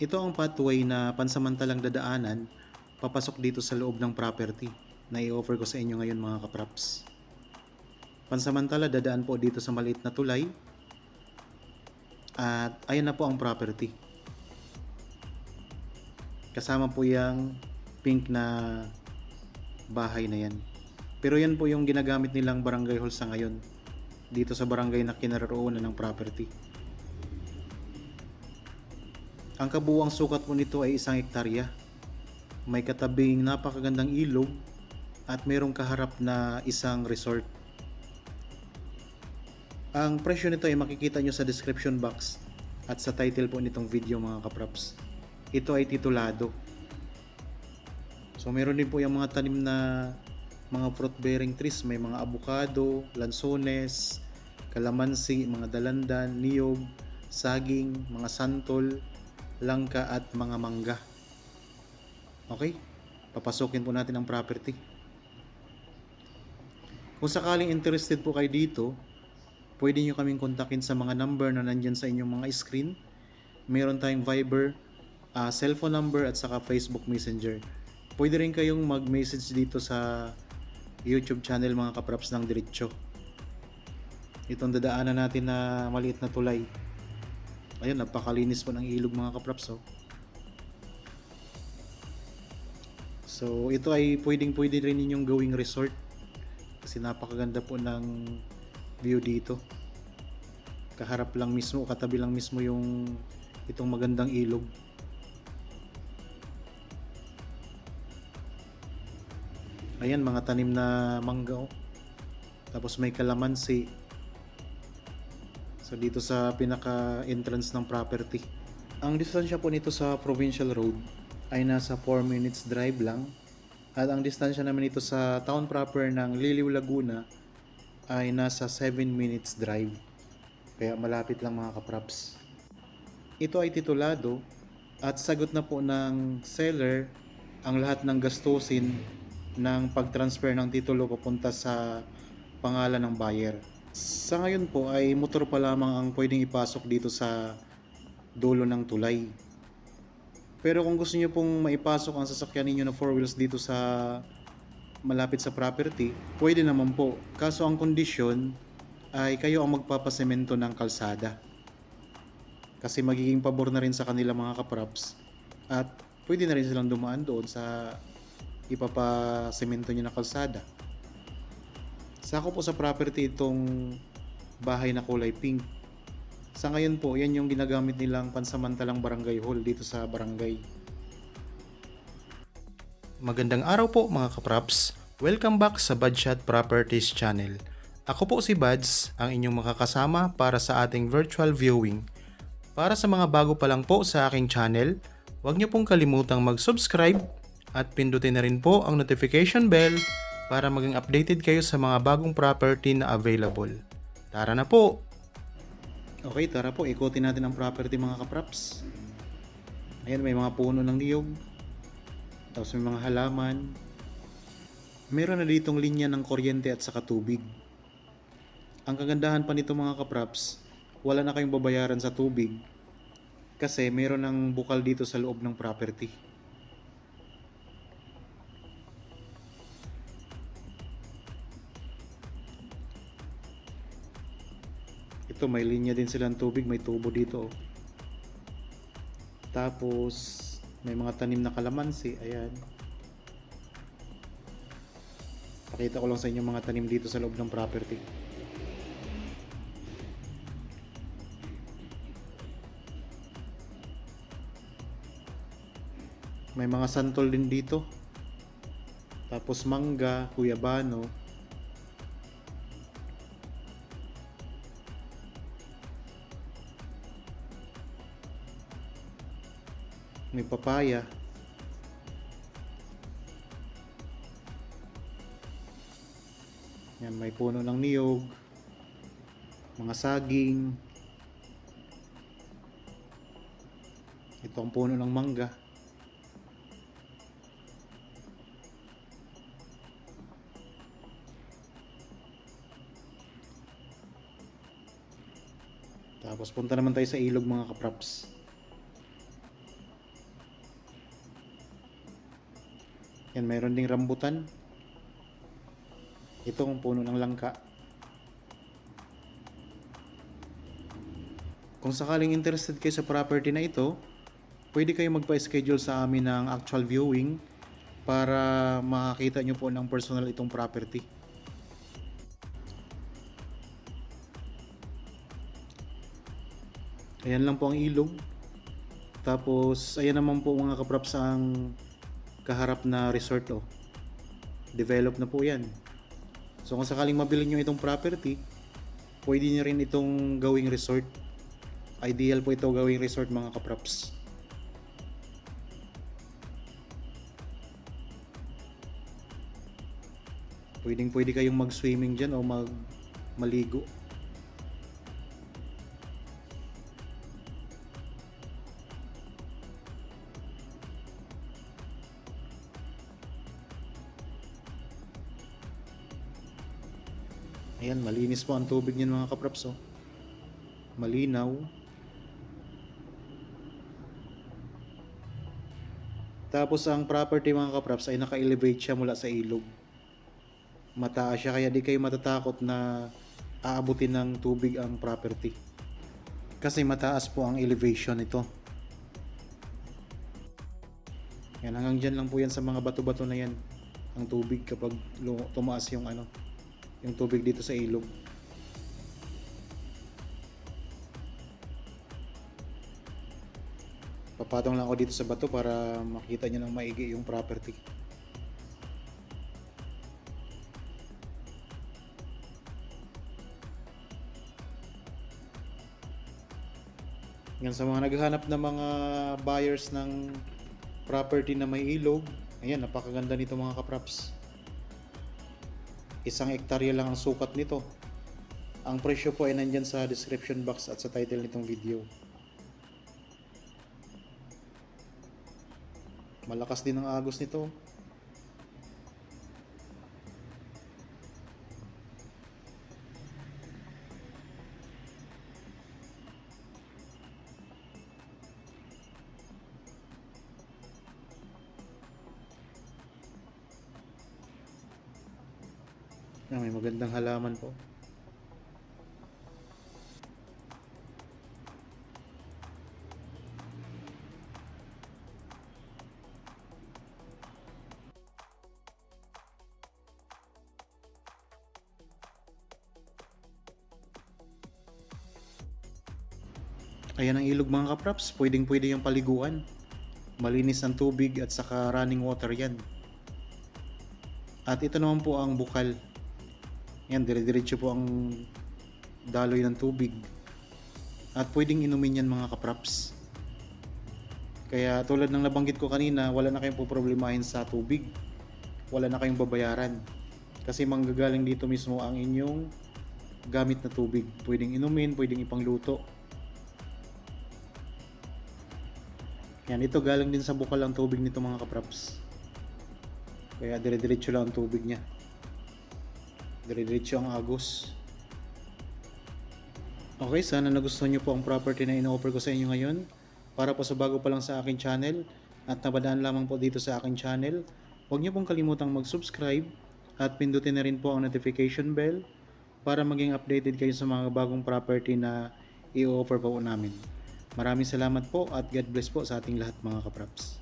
Ito ang pathway na pansamantalang dadaanan papasok dito sa loob ng property na i-offer ko sa inyo ngayon mga kapraps. Pansamantala dadaan po dito sa maliit na tulay at ayan na po ang property. Kasama po yung pink na bahay na yan. Pero yan po yung ginagamit nilang barangay hall sa ngayon dito sa barangay na kinaroroonan ng property. Ang kabuuang sukat po nito ay 1 hektarya. May katabing napakagandang ilog at mayroong kaharap na isang resort. Ang presyo nito ay makikita nyo sa description box at sa title po nitong video mga kapraps. Ito ay titulado. So meron din po yung mga tanim na mga fruit bearing trees. May mga avocado, lansones, kalamansi, mga dalandan, niyog, saging, mga santol, langka at mga mangga. Okay, papasukin po natin ang property. Kung sakaling interested po kayo dito, pwede nyo kaming kontakin sa mga number na nandyan sa inyong mga screen. Meron tayong Viber, cellphone number at saka Facebook Messenger. Pwede rin kayong mag-message dito sa YouTube channel mga kapraps ng diretsyo. Itong dadaanan natin na maliit na tulay. Ayun, napakalinis po ng ilog mga kapraps. So ito ay pwede rin ninyong gawing resort kasi napakaganda po ng view dito. Kaharap lang mismo, katabi lang mismo yung itong magandang ilog. Ayan, mga tanim na mangga. Tapos may kalamansi. So dito sa pinaka entrance ng property. Ang distansya po nito sa provincial road ay nasa 4 minutes drive lang. At ang distansya naman nito sa town proper ng Liliw, Laguna ay nasa 7 minutes drive. Kaya malapit lang mga kapraps. Ito ay titulado at sagot na po ng seller ang lahat ng gastusin ng pag-transfer ng titulo papunta sa pangalan ng buyer. Sa ngayon po ay motor pa lamang ang pwedeng ipasok dito sa dulo ng tulay. Pero kung gusto niyo pong maipasok ang sasakyan ninyo na 4 wheels dito sa malapit sa property, pwede naman po. Kaso ang kondisyon ay kayo ang magpapasemento ng kalsada. Kasi magiging pabor na rin sa kanila mga kapraps at pwede na rin silang dumaan doon sa ipapasemento nyo na kalsada. Sako po sa property itong bahay na kulay pink. Sa ngayon po, yan yung ginagamit nilang pansamantalang barangay hall dito sa barangay. Magandang araw po mga kapraps. Welcome back sa Badshot Properties channel. Ako po si Bads, ang inyong makakasama para sa ating virtual viewing. Para sa mga bago pa lang po sa aking channel, huwag niyo pong kalimutang mag-subscribe at pindutin na rin po ang notification bell para maging updated kayo sa mga bagong property na available. Tara na po! Okay, tara po, ikutin natin ang property mga kapraps. Ayan, may mga puno ng niyog. Tapos may mga halaman. Meron na ditong linya ng kuryente at saka tubig. Ang kagandahan pa nito mga kapraps, wala na kayong babayaran sa tubig kasi meron ng bukal dito sa loob ng property. Ito, may linya din silang tubig, may tubo dito. Tapos may mga tanim na kalamansi. Ayan, pakita ko lang sa inyo mga tanim dito sa loob ng property. May mga santol din dito. Tapos mangga, guyabano. May papaya. Yan, may puno ng niyog. Mga saging. Ito ang puno ng mangga. Tapos punta naman tayo sa ilog mga kapraps. Yan, mayroon ding rambutan. Ito ang puno ng langka. Kung sakaling interested kayo sa property na ito, pwede kayo magpa-schedule sa amin ng actual viewing para makakita nyo po ng personal itong property. Ayan lang po ang ilog. Tapos ayan naman po mga kaprops ang kaharap na resort oh. Develop na po yan. So kung sakaling mabili nyo itong property, pwede nyo rin itong gawing resort. Ideal po ito gawing resort mga kaprops. Pwede kayong mag-swimming dyan o maligo. Ayan, malinis po ang tubig niyan mga kaprops oh. Malinaw. Tapos ang property mga kaprops ay naka-elevate siya mula sa ilog. Mataas siya kaya di kayo matatakot na aabutin ng tubig ang property. Kasi mataas po ang elevation nito. Yan, hanggang dyan lang po yan sa mga bato-bato na yan. Ang tubig kapag tumaas yung yung tubig dito sa ilog. Papatong lang ako dito sa bato para makita nyo ng maigi yung property. Yan, sa mga naghahanap ng mga buyers ng property na may ilog, ayan, napakaganda nito mga kaprops. 1 hektarya lang ang sukat nito. Ang presyo po ay nandyan sa description box at sa title nitong video. Malakas din ang agos nito. May magandang halaman po. Ayan ang ilog mga kaprops, pwedeng-pwede yung paliguan. Malinis ang tubig at saka running water yan. At ito naman po ang bukal. Yan, dire-diretso po ang daloy ng tubig. At pwedeng inumin yan mga kaprops. Kaya tulad ng nabanggit ko kanina, wala na kayong poproblemahin sa tubig. Wala na kayong babayaran. Kasi manggagaling dito mismo ang inyong gamit na tubig. Pwedeng inumin, pwedeng ipangluto. Yan, ito galing din sa bukal ang tubig nito mga kaprops. Kaya dire-diretso lang ang tubig niya. Dire-diretso ang agos. Okay, sana nagustuhan niyo po ang property na ino-offer ko sa inyo ngayon. Para po sa bago pa lang sa aking channel at napadaan lamang po dito sa aking channel, huwag niyo pong kalimutang mag-subscribe at pindutin na rin po ang notification bell para maging updated kayo sa mga bagong property na i-offer po namin. Maraming salamat po at God bless po sa ating lahat mga kaprops.